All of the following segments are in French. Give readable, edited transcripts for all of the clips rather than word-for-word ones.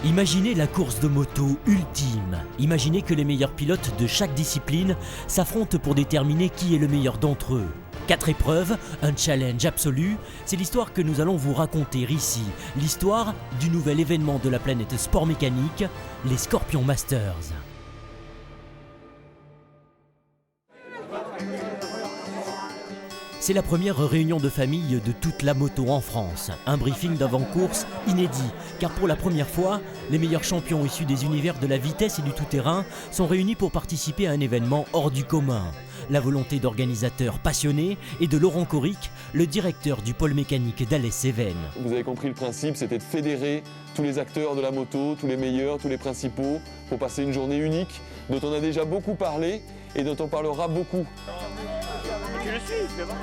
Imaginez la course de moto ultime. Imaginez que les meilleurs pilotes de chaque discipline s'affrontent pour déterminer qui est le meilleur d'entre eux. 4 épreuves, un challenge absolu, c'est l'histoire que nous allons vous raconter ici. L'histoire du nouvel événement de la planète sport mécanique, les Scorpion Masters. C'est la première réunion de famille de toute la moto en France. Un briefing d'avant-course inédit, car pour la première fois, les meilleurs champions issus des univers de la vitesse et du tout-terrain sont réunis pour participer à un événement hors du commun. La volonté d'organisateurs passionnés et de Laurent Coric, le directeur du pôle mécanique d'Alès-Cévennes. Vous avez compris le principe, c'était de fédérer tous les acteurs de la moto, tous les meilleurs, tous les principaux, pour passer une journée unique, dont on a déjà beaucoup parlé et dont on parlera beaucoup. Tu le suis, mais bon.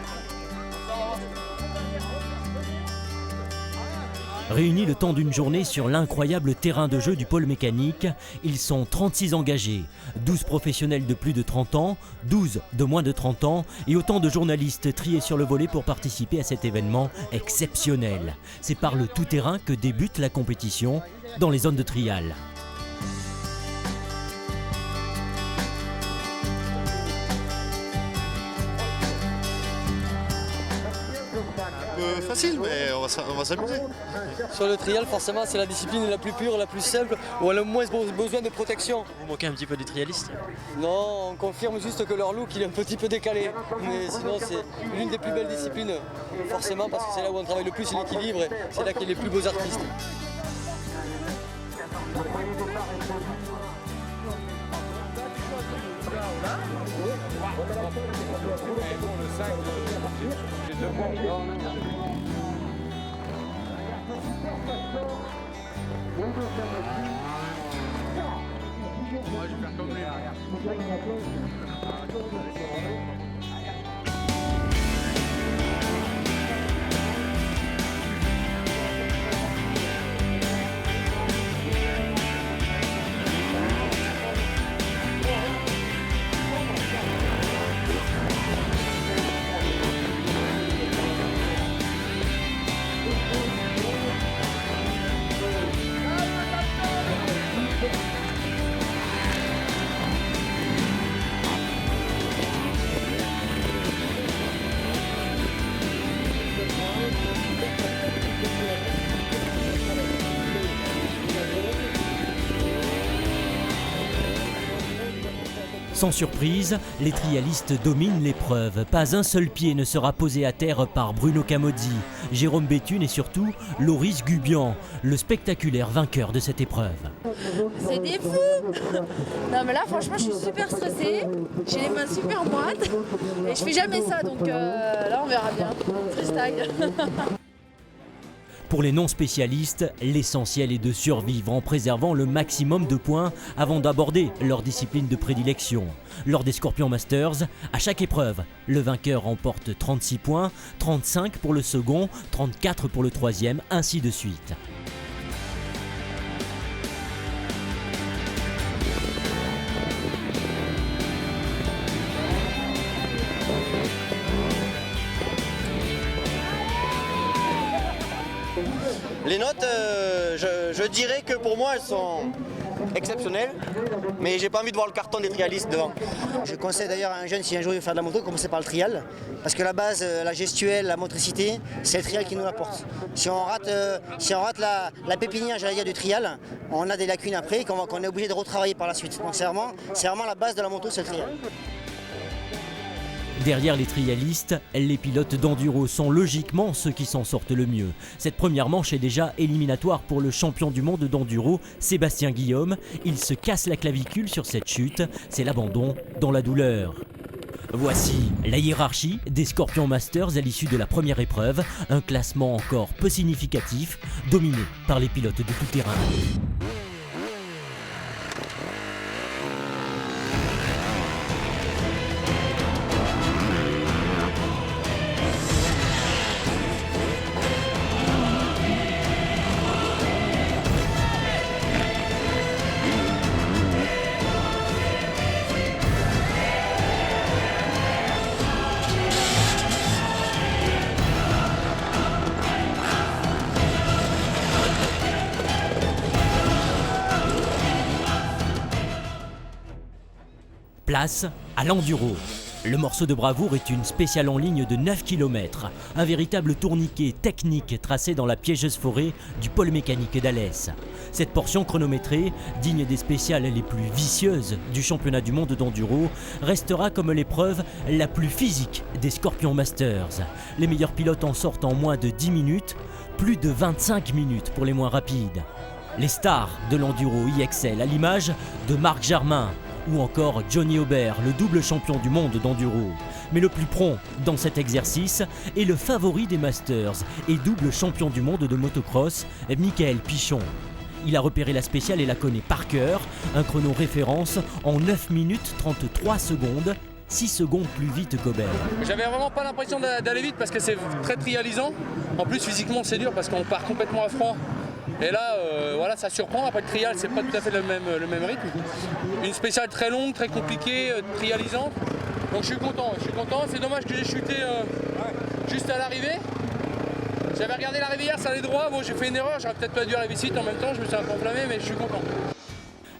Réunis le temps d'une journée sur l'incroyable terrain de jeu du pôle mécanique, ils sont 36 engagés, 12 professionnels de plus de 30 ans, 12 de moins de 30 ans et autant de journalistes triés sur le volet pour participer à cet événement exceptionnel. C'est par le tout-terrain que débute la compétition dans les zones de trial. Facile, mais on va s'amuser. Sur le trial, forcément, c'est la discipline la plus pure, la plus simple, où on a le moins besoin de protection. Vous moquez un petit peu du trialiste? Non, on confirme juste que leur look il est un petit peu décalé. Mais sinon, c'est l'une des plus belles disciplines, forcément, parce que c'est là où on travaille le plus l'équilibre et c'est là qu'il y a les plus beaux artistes. Moi, je vais faire comme lui. Sans surprise, les trialistes dominent l'épreuve. Pas un seul pied ne sera posé à terre par Bruno Camozzi, Jérôme Béthune et surtout Loris Gubian, le spectaculaire vainqueur de cette épreuve. C'est des fous! Non mais là franchement je suis super stressée, j'ai les mains super moites et je fais jamais ça donc là on verra bien. Freestyle. Pour les non-spécialistes, l'essentiel est de survivre en préservant le maximum de points avant d'aborder leur discipline de prédilection. Lors des Scorpion Masters, à chaque épreuve, le vainqueur remporte 36 points, 35 pour le second, 34 pour le troisième, ainsi de suite. Les notes, je dirais que pour moi elles sont exceptionnelles, mais j'ai pas envie de voir le carton des trialistes devant. Je conseille d'ailleurs à un jeune, si un jour il veut faire de la moto, de commencer par le trial, parce que la base, la gestuelle, la motricité, c'est le trial qui nous l'apporte. Si on rate la pépinière, j'allais dire, du trial, on a des lacunes après qu'on est obligé de retravailler par la suite. Donc c'est vraiment la base de la moto, c'est le trial. Derrière les trialistes, les pilotes d'enduro sont logiquement ceux qui s'en sortent le mieux. Cette première manche est déjà éliminatoire pour le champion du monde d'enduro, Sébastien Guillaume. Il se casse la clavicule sur cette chute, c'est l'abandon dans la douleur. Voici la hiérarchie des Scorpion Masters à l'issue de la première épreuve, un classement encore peu significatif, dominé par les pilotes de tout terrain. Place à l'enduro. Le morceau de bravoure est une spéciale en ligne de 9 km, un véritable tourniquet technique tracé dans la piégeuse forêt du pôle mécanique d'Alès. Cette portion chronométrée, digne des spéciales les plus vicieuses du championnat du monde d'enduro, restera comme l'épreuve la plus physique des Scorpion Masters. Les meilleurs pilotes en sortent en moins de 10 minutes, plus de 25 minutes pour les moins rapides. Les stars de l'enduro y excellent, à l'image de Marc Jarmin, ou encore Johnny Aubert, le double champion du monde d'enduro. Mais le plus prompt dans cet exercice est le favori des Masters et double champion du monde de motocross, Mickaël Pichon. Il a repéré la spéciale et la connaît par cœur, un chrono référence en 9 minutes 33 secondes, 6 secondes plus vite qu'Aubert. J'avais vraiment pas l'impression d'aller vite parce que c'est très trialisant. En plus physiquement c'est dur parce qu'on part complètement à froid. Et là, voilà, ça surprend. Après le trial, c'est pas tout à fait le même rythme. Une spéciale très longue, très compliquée, trialisante. Donc je suis content. C'est dommage que j'ai chuté juste à l'arrivée. J'avais regardé l'arrivée hier, ça allait droit. Bon, j'ai fait une erreur. J'aurais peut-être pas dû arriver vite en même temps. Je me suis un peu enflammé, mais je suis content.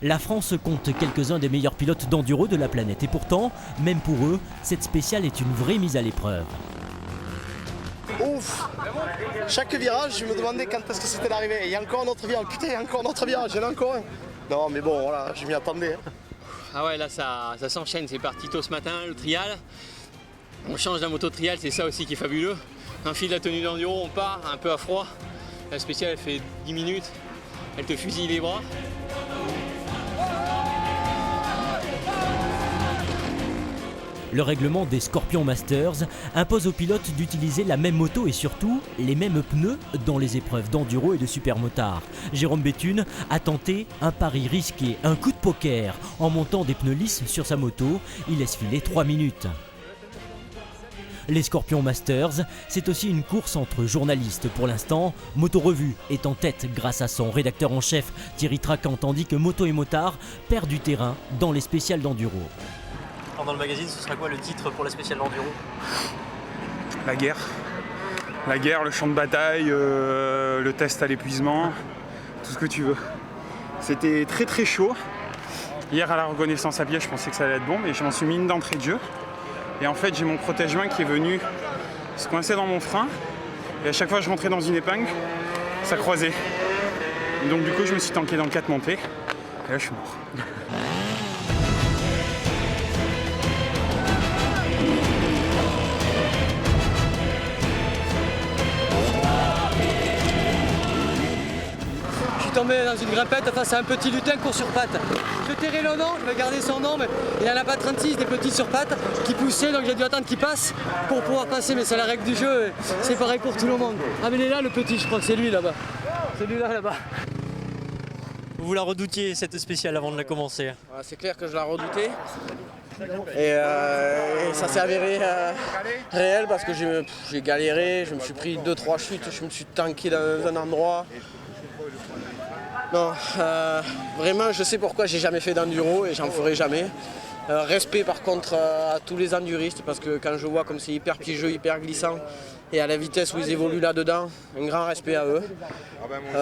La France compte quelques-uns des meilleurs pilotes d'enduro de la planète. Et pourtant, même pour eux, cette spéciale est une vraie mise à l'épreuve. Ouf! Chaque virage, je me demandais quand est-ce que c'était l'arrivée. Il y a encore un autre virage. Putain, il y a encore un autre virage. Il y en a encore un. Non, mais bon, voilà, je m'y attendais. Ah ouais, là, ça s'enchaîne. C'est parti tôt ce matin, le trial. On change d'un moto trial, c'est ça aussi qui est fabuleux. On file la tenue d'enduro, on part un peu à froid. La spéciale, elle fait 10 minutes. Elle te fusille les bras. Le règlement des Scorpion Masters impose aux pilotes d'utiliser la même moto et surtout les mêmes pneus dans les épreuves d'enduro et de supermotard. Jérôme Béthune a tenté un pari risqué, un coup de poker. En montant des pneus lisses sur sa moto, il laisse filer 3 minutes. Les Scorpion Masters, c'est aussi une course entre journalistes. Pour l'instant, Moto Revue est en tête grâce à son rédacteur en chef Thierry Traquan, tandis que Moto et Motard perdent du terrain dans les spéciales d'enduro. Dans le magazine, ce sera quoi le titre pour la spéciale d'enduro? La guerre. La guerre, le champ de bataille, le test à l'épuisement, tout ce que tu veux. C'était très très chaud. Hier à la reconnaissance à pied, je pensais que ça allait être bon, mais je m'en suis mis une d'entrée de jeu. Et en fait, j'ai mon protège-main qui est venu se coincer dans mon frein. Et à chaque fois que je rentrais dans une épingle, ça croisait. Et donc du coup, je me suis tanké dans le 4 monté. Et là, je suis mort. Tombé dans une grimpette face à un petit lutin court sur pattes. Je tairai le nom, je vais garder son nom, mais il n'y en a pas 36, des petits sur pattes qui poussaient, donc j'ai dû attendre qu'il passe pour pouvoir passer, mais c'est la règle du jeu, et c'est pareil pour tout le monde. Ah mais il est là le petit, je crois que c'est lui là-bas. C'est lui là-bas. Vous la redoutiez cette spéciale avant de la commencer? C'est clair que je la redoutais. Et ça s'est avéré réel parce que j'ai galéré, je me suis pris 2-3 chutes, je me suis tanké dans un endroit. Non, vraiment je sais pourquoi j'ai jamais fait d'enduro et j'en ferai jamais. Respect par contre à tous les enduristes parce que quand je vois comme c'est hyper piégeux, hyper glissant et à la vitesse où ils évoluent là-dedans, un grand respect à eux.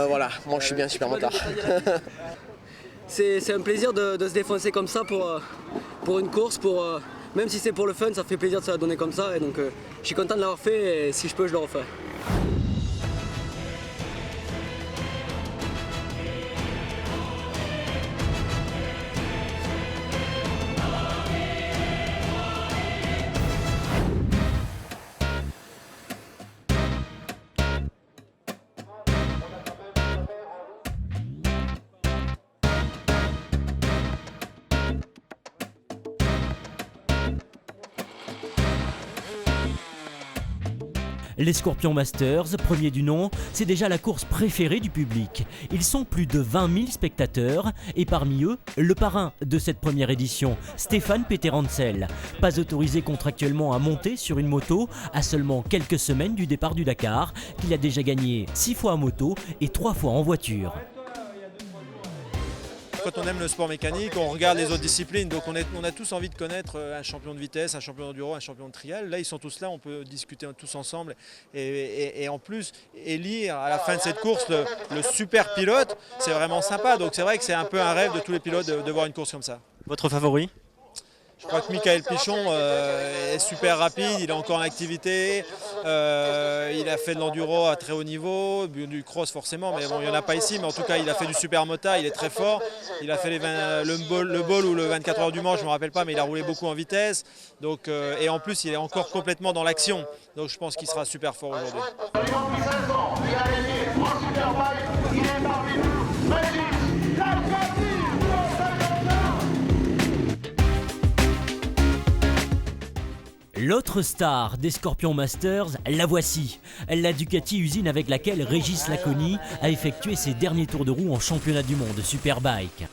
Voilà, moi je suis bien super motard. C'est un plaisir de se défoncer comme ça pour une course, même si c'est pour le fun, ça fait plaisir de se la donner comme ça et donc je suis content de l'avoir fait et si je peux je le refais. Les Scorpion Masters, premier du nom, c'est déjà la course préférée du public. Ils sont plus de 20 000 spectateurs et parmi eux, le parrain de cette première édition, Stéphane Peterhansel. Pas autorisé contractuellement à monter sur une moto, à seulement quelques semaines du départ du Dakar, qu'il a déjà gagné 6 fois en moto et 3 fois en voiture. Quand on aime le sport mécanique, on regarde les autres disciplines, donc on a tous envie de connaître un champion de vitesse, un champion d'enduro, un champion de trial. Là, ils sont tous là, on peut discuter tous ensemble. Et en plus, élire à la fin de cette course le super pilote, c'est vraiment sympa. Donc c'est vrai que c'est un peu un rêve de tous les pilotes de voir une course comme ça. Votre favori? Je crois que Michael Pichon est super rapide, il est encore en activité, il a fait de l'enduro à très haut niveau, du cross forcément, mais bon, il n'y en a pas ici, mais en tout cas il a fait du super mota, il est très fort, il a fait le bol ou le 24 heures du Mans, je ne me rappelle pas, mais il a roulé beaucoup en vitesse, donc, et en plus il est encore complètement dans l'action, donc je pense qu'il sera super fort aujourd'hui. L'autre star des Scorpions Masters, la voici. La Ducati usine avec laquelle Régis Laconi a effectué ses derniers tours de roue en championnat du monde Superbike.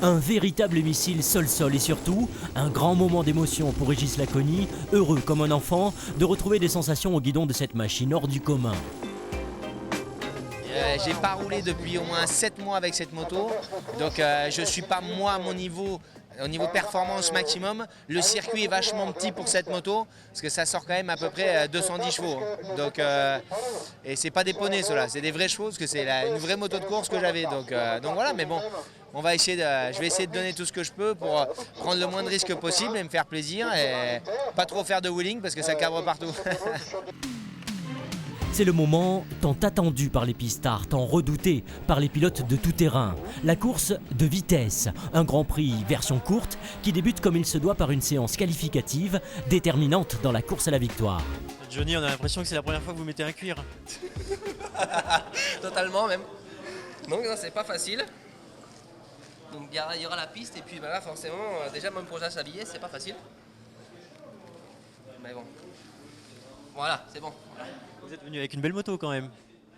Un véritable missile sol-sol et surtout un grand moment d'émotion pour Régis Laconi, heureux comme un enfant de retrouver des sensations au guidon de cette machine hors du commun. J'ai pas roulé depuis au moins 7 mois avec cette moto, donc je suis pas moi à mon niveau, au niveau performance maximum. Le circuit est vachement petit pour cette moto, parce que ça sort quand même à peu près 210 chevaux. Donc, et c'est pas des poneys ceux-là, c'est des vrais chevaux, parce que c'est une vraie moto de course que j'avais. Donc voilà, mais bon, je vais essayer de donner tout ce que je peux pour prendre le moins de risques possible et me faire plaisir, et pas trop faire de wheeling, parce que ça cabre partout. C'est le moment tant attendu par les pistards, tant redouté par les pilotes de tout-terrain. La course de vitesse, un Grand Prix version courte qui débute comme il se doit par une séance qualificative déterminante dans la course à la victoire. Johnny, on a l'impression que c'est la première fois que vous mettez un cuir. Totalement même. Donc non, c'est pas facile. Donc il y aura la piste et puis bah, là forcément, déjà même pour s'habiller, c'est pas facile. Mais bon. Voilà, c'est bon. Voilà. Vous êtes venu avec une belle moto quand même.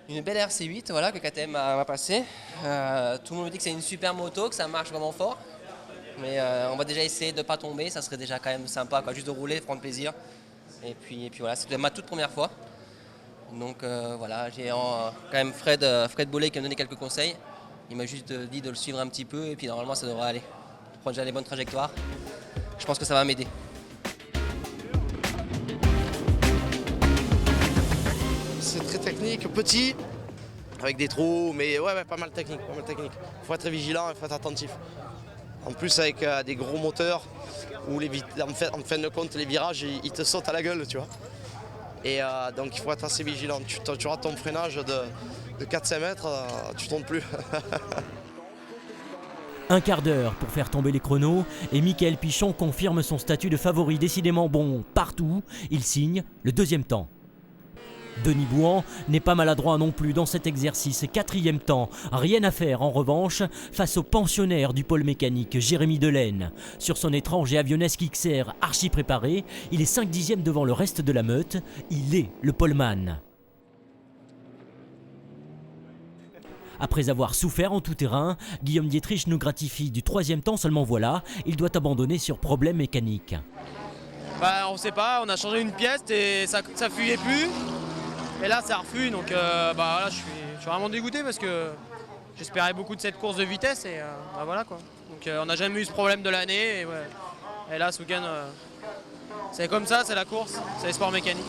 Une belle RC8 voilà, que KTM m'a passée. Tout le monde me dit que c'est une super moto, que ça marche vraiment fort. Mais on va déjà essayer de ne pas tomber, ça serait déjà quand même sympa, quoi, juste de rouler, de prendre plaisir. Et puis voilà, c'était ma toute première fois. Donc voilà, j'ai quand même Fred Bollet qui m'a donné quelques conseils. Il m'a juste dit de le suivre un petit peu et puis normalement ça devrait aller. Je prends déjà les bonnes trajectoires. Je pense que ça va m'aider. C'est très technique, petit, avec des trous, mais ouais, pas mal technique, Faut être vigilant, il faut être attentif. En plus avec des gros moteurs, où en fin de compte les virages ils te sautent à la gueule, tu vois. Et donc il faut être assez vigilant. Tu auras ton freinage de 4-5 mètres, tu tombes plus. Un quart d'heure pour faire tomber les chronos et Michael Pichon confirme son statut de favori décidément bon partout. Il signe le deuxième temps. Denis Bouhan n'est pas maladroit non plus dans cet exercice, 4e temps. Rien à faire en revanche face au pensionnaire du pôle mécanique, Jérémy Delaine. Sur son étrange et avionesque XR archi préparé, il est 5/10 devant le reste de la meute. Il est le poleman. Après avoir souffert en tout terrain, Guillaume Dietrich nous gratifie du 3e temps, seulement voilà, il doit abandonner sur problème mécanique. Bah, on sait pas, on a changé une pièce et ça fuyait plus. Et là ça refuse, donc voilà, je suis vraiment dégoûté parce que j'espérais beaucoup de cette course de vitesse et bah, voilà quoi. Donc on n'a jamais eu ce problème de l'année et, ouais. Et là ce week-end c'est comme ça, c'est la course, c'est les sports mécaniques.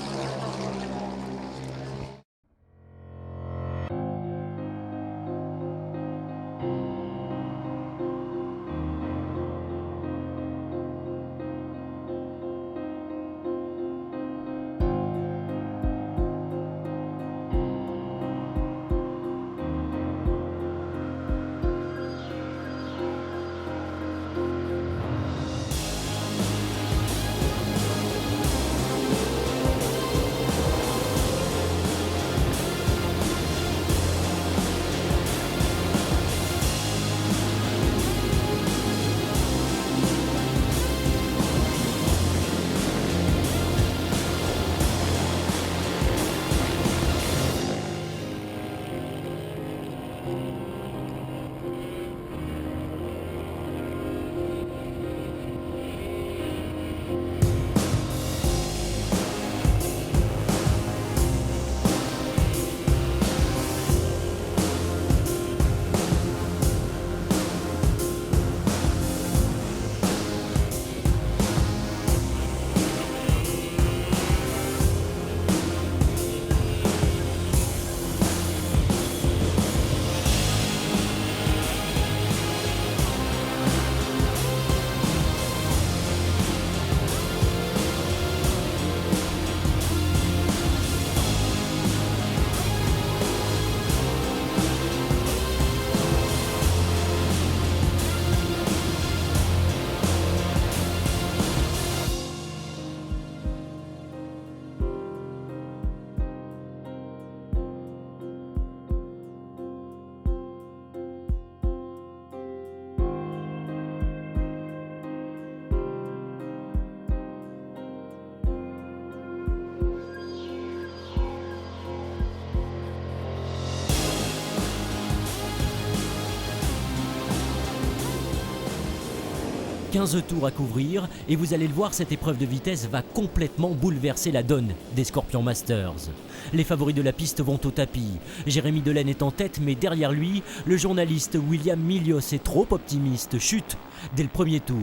15 tours à couvrir et vous allez le voir, cette épreuve de vitesse va complètement bouleverser la donne des Scorpions Masters. Les favoris de la piste vont au tapis. Jérémy Delaine est en tête, mais derrière lui, le journaliste William Milios est trop optimiste, chute dès le premier tour.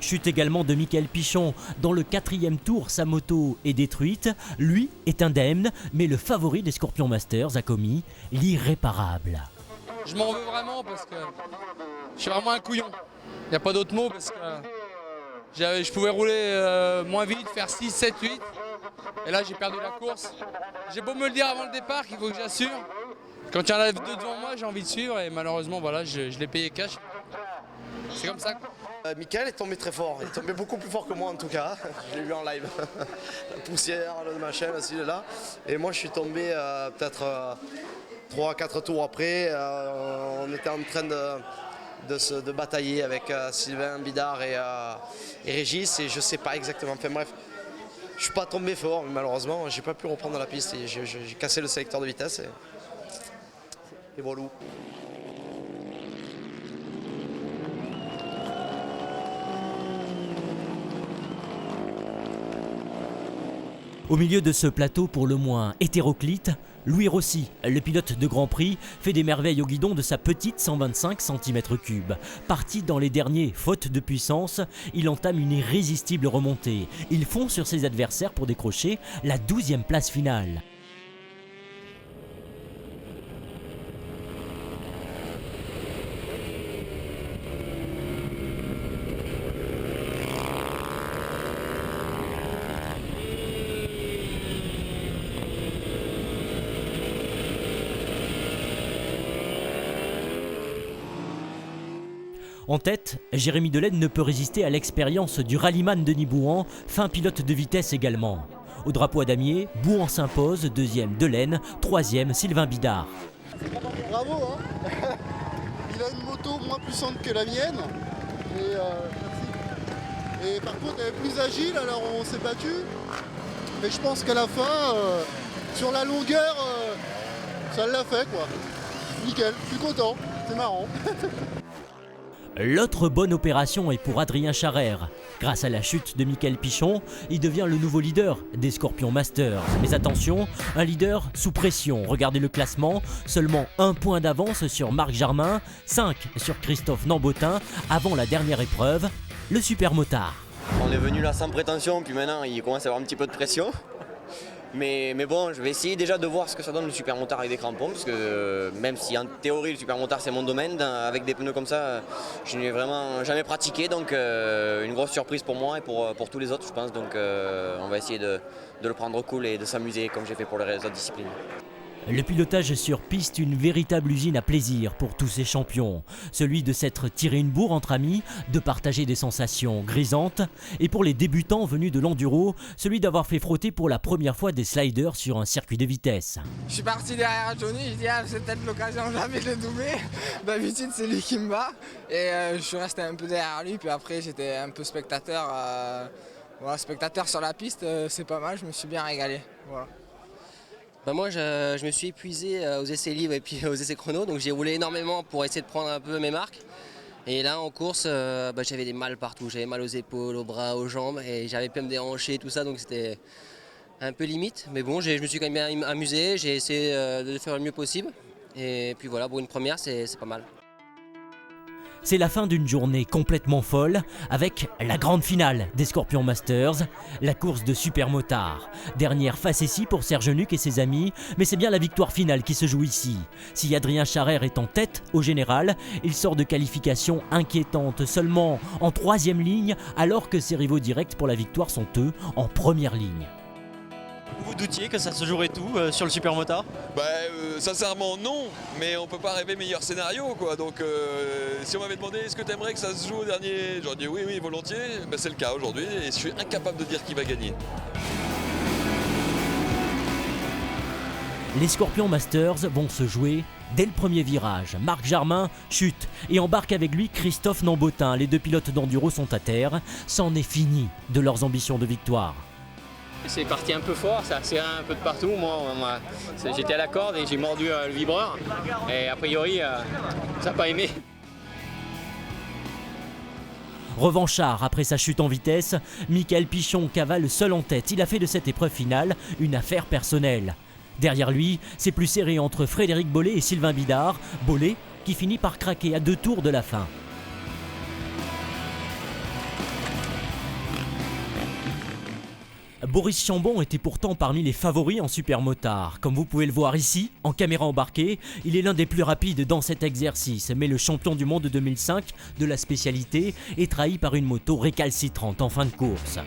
Chute également de Michael Pichon. Dans le 4e tour, sa moto est détruite. Lui est indemne, mais le favori des Scorpions Masters a commis l'irréparable. Je m'en veux vraiment parce que je suis vraiment un couillon. Il n'y a pas d'autre mot parce que je pouvais rouler moins vite, faire 6, 7, 8. Et là j'ai perdu la course. J'ai beau me le dire avant le départ qu'il faut que j'assure. Quand il y en a 2 devant moi, j'ai envie de suivre et malheureusement voilà, je l'ai payé cash. C'est comme ça. Michael est tombé très fort, il est tombé beaucoup plus fort que moi en tout cas, je l'ai vu en live. La poussière, le machin, là. Et moi je suis tombé peut-être 3-4 tours après, on était en train de batailler avec Sylvain Bidard et Régis et je sais pas exactement, enfin bref. Je suis pas tombé fort mais malheureusement j'ai pas pu reprendre la piste et j'ai cassé le sélecteur de vitesse et voilà. Au milieu de ce plateau pour le moins hétéroclite, Louis Rossi, le pilote de Grand Prix, fait des merveilles au guidon de sa petite 125 cm3. Parti dans les derniers, faute de puissance, il entame une irrésistible remontée. Il fond sur ses adversaires pour décrocher la 12e place finale. En tête, Jérémy Delaine ne peut résister à l'expérience du rallyman Denis Bouhan, fin pilote de vitesse également. Au drapeau à damier, Bouhan s'impose, 2e Delaine, 3e Sylvain Bidard. Bravo, hein. Il a une moto moins puissante que la mienne. Et par contre, elle est plus agile, alors on s'est battu. Mais je pense qu'à la fin, sur la longueur, ça l'a fait quoi. Nickel, je suis content, c'est marrant. L'autre bonne opération est pour Adrien Charrère. Grâce à la chute de Michael Pichon, il devient le nouveau leader des Scorpions Masters. Mais attention, un leader sous pression. Regardez le classement, seulement 1 point d'avance sur Marc Jarmin, 5 sur Christophe Nambotin, avant la dernière épreuve, le super motard. On est venu là sans prétention, puis maintenant il commence à avoir un petit peu de pression. Mais bon, je vais essayer déjà de voir ce que ça donne le super motard avec des crampons, parce que même si en théorie le super motard c'est mon domaine, avec des pneus comme ça, je n'ai vraiment jamais pratiqué, donc une grosse surprise pour moi et pour tous les autres je pense, donc on va essayer de le prendre cool et de s'amuser comme j'ai fait pour les autres disciplines. Le pilotage sur piste, une véritable usine à plaisir pour tous ces champions. Celui de s'être tiré une bourre entre amis, de partager des sensations grisantes. Et pour les débutants venus de l'enduro, celui d'avoir fait frotter pour la première fois des sliders sur un circuit de vitesse. Je suis parti derrière Johnny, je dis c'est peut-être l'occasion jamais de le doubler. D'habitude c'est lui qui me bat. Et je suis resté un peu derrière lui, puis après j'étais un peu spectateur. Voilà, spectateur sur la piste, c'est pas mal, je me suis bien régalé. Voilà. Moi je me suis épuisé aux essais libres et puis aux essais chrono, donc j'ai roulé énormément pour essayer de prendre un peu mes marques. Et là en course j'avais des mal partout, j'avais mal aux épaules, aux bras, aux jambes et j'avais pu me déhancher et tout ça, donc c'était un peu limite. Mais bon, je me suis quand même bien amusé, j'ai essayé de le faire le mieux possible. Et puis voilà, pour une première c'est pas mal. C'est la fin d'une journée complètement folle avec la grande finale des Scorpions Masters, la course de super motard. Dernière facétie pour Serge Nuc et ses amis, mais c'est bien la victoire finale qui se joue ici. Si Adrien Charrère est en tête au général, il sort de qualification inquiétante, seulement en 3e ligne, alors que ses rivaux directs pour la victoire sont eux en première ligne. Vous doutiez que ça se jouerait tout sur le super motard? Sincèrement non, mais on peut pas rêver meilleur scénario quoi. Donc si on m'avait demandé est-ce que tu aimerais que ça se joue au dernier, j'aurais dit oui volontiers, c'est le cas aujourd'hui et je suis incapable de dire qui va gagner. Les Scorpions Masters vont se jouer dès le premier virage. Marc Jarmin chute et embarque avec lui Christophe Nambotin. Les 2 pilotes d'enduro sont à terre, c'en est fini de leurs ambitions de victoire. C'est parti un peu fort, ça a serré un peu de partout. Moi j'étais à la corde et j'ai mordu le vibreur. Et a priori, ça n'a pas aimé. Revanchard après sa chute en vitesse, Michael Pichon cavale seul en tête. Il a fait de cette épreuve finale une affaire personnelle. Derrière lui, c'est plus serré entre Frédéric Bollé et Sylvain Bidard. Bollé qui finit par craquer à 2 tours de la fin. Boris Chambon était pourtant parmi les favoris en supermotard. Comme vous pouvez le voir ici, en caméra embarquée, il est l'un des plus rapides dans cet exercice. Mais le champion du monde 2005 de la spécialité est trahi par une moto récalcitrante en fin de course.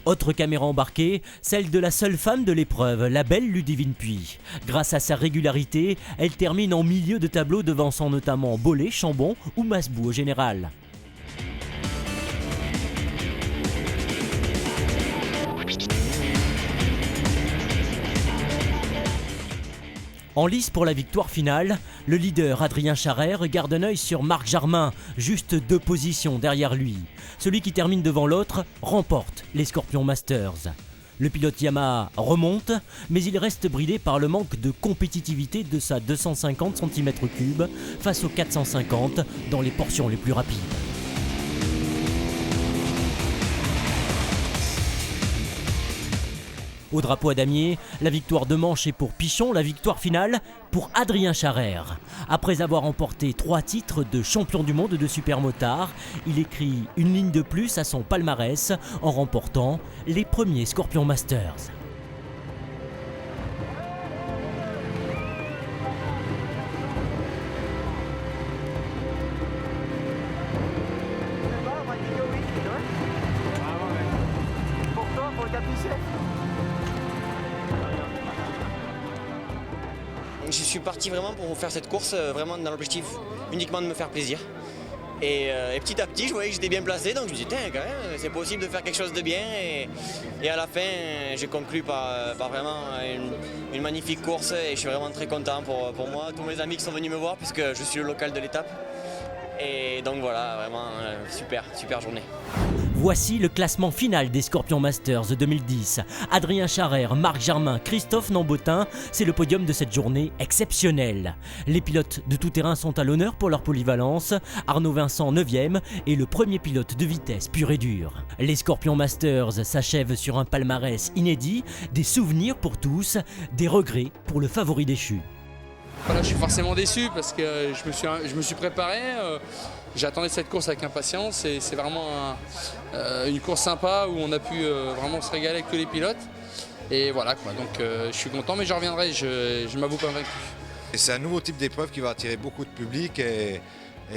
Autre caméra embarquée, celle de la seule femme de l'épreuve, la belle Ludivine Puy. Grâce à sa régularité, elle termine en milieu de tableau devançant notamment Bollé, Chambon ou Masbou au général. En lice pour la victoire finale, le leader Adrien Charrère garde un œil sur Marc Jarmin, juste 2 positions derrière lui. Celui qui termine devant l'autre remporte les Scorpions Masters. Le pilote Yamaha remonte, mais il reste bridé par le manque de compétitivité de sa 250 cm3 face aux 450 dans les portions les plus rapides. Au drapeau à damier, la victoire de manche est pour Pichon, la victoire finale pour Adrien Charrère. Après avoir remporté 3 titres de champion du monde de supermotard, il écrit une ligne de plus à son palmarès en remportant les premiers Scorpions Masters. Je suis parti vraiment pour faire cette course, vraiment dans l'objectif uniquement de me faire plaisir. Et petit à petit, je voyais que j'étais bien placé, donc je me disais, tiens, quand même, c'est possible de faire quelque chose de bien. Et à la fin, j'ai conclu par vraiment une magnifique course et je suis vraiment très content pour moi, tous mes amis qui sont venus me voir puisque je suis le local de l'étape. Et donc voilà, vraiment super journée. Voici le classement final des Scorpions Masters 2010. Adrien Charrère, Marc Jarmin, Christophe Nambotin, c'est le podium de cette journée exceptionnelle. Les pilotes de tout-terrain sont à l'honneur pour leur polyvalence. Arnaud Vincent 9e et le premier pilote de vitesse pur et dur. Les Scorpions Masters s'achèvent sur un palmarès inédit, des souvenirs pour tous, des regrets pour le favori déchu. Voilà, je suis forcément déçu parce que je me suis préparé. J'attendais cette course avec impatience et c'est vraiment une course sympa où on a pu vraiment se régaler avec tous les pilotes. Et voilà quoi, donc je suis content mais je reviendrai, je m'avoue pas vaincu. C'est un nouveau type d'épreuve qui va attirer beaucoup de public et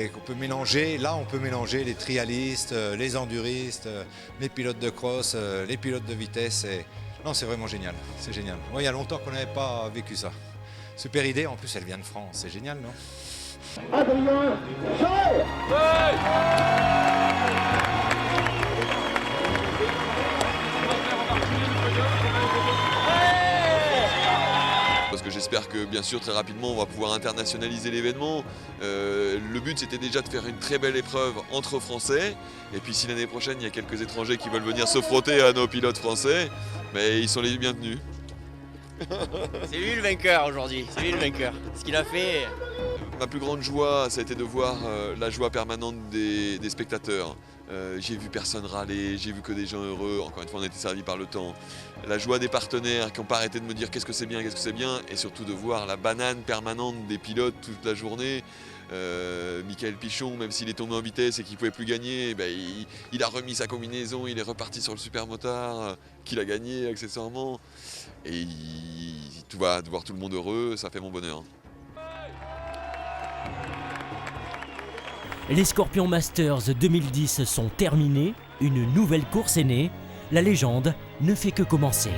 qu'on peut mélanger. Là on peut mélanger les trialistes, les enduristes, les pilotes de cross, les pilotes de vitesse. Non, c'est vraiment génial, c'est génial. Ouais, il y a longtemps qu'on n'avait pas vécu ça. Super idée, en plus elle vient de France, c'est génial non ? Adrien Charrère. Parce que j'espère que bien sûr très rapidement on va pouvoir internationaliser l'événement. Le but c'était déjà de faire une très belle épreuve entre Français. Et puis si l'année prochaine il y a quelques étrangers qui veulent venir se frotter à nos pilotes français, mais ils sont les bienvenus. C'est lui le vainqueur aujourd'hui, c'est lui le vainqueur. Ce qu'il a fait... Ma plus grande joie, ça a été de voir la joie permanente des spectateurs. J'ai vu personne râler, j'ai vu que des gens heureux. Encore une fois, on a été servis par le temps. La joie des partenaires qui n'ont pas arrêté de me dire qu'est-ce que c'est bien, et surtout de voir la banane permanente des pilotes toute la journée. Michael Pichon, même s'il est tombé en vitesse et qu'il ne pouvait plus gagner, il a remis sa combinaison, il est reparti sur le supermotard qu'il a gagné accessoirement. Et de voir tout le monde heureux, ça fait mon bonheur. Les Scorpions Masters 2010 sont terminés, une nouvelle course est née, la légende ne fait que commencer.